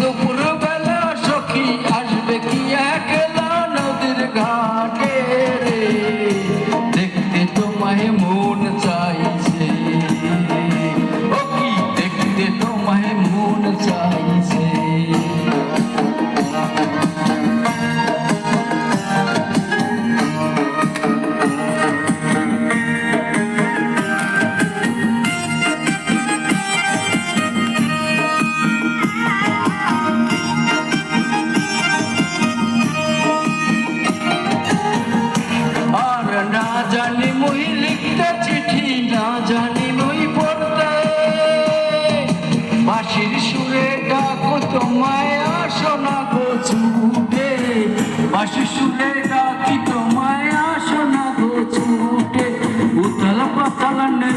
দুপুর বেলা সখী আসবে কি একলা নদীর ঘাটে রে, দেখতে তোমায় মন চাইছে, ও কি দেখতে তোমায় মন চাইছে। না জানি মই লিখতে চিঠি, না জানি মই পড়তে, বাঁশির সুরে ডাকো তোমায় আসো না গো ছুটে, বাঁশির সুরে ডাকি তোমায় আসো না গো ছুটে, উতলা পাতলা নেই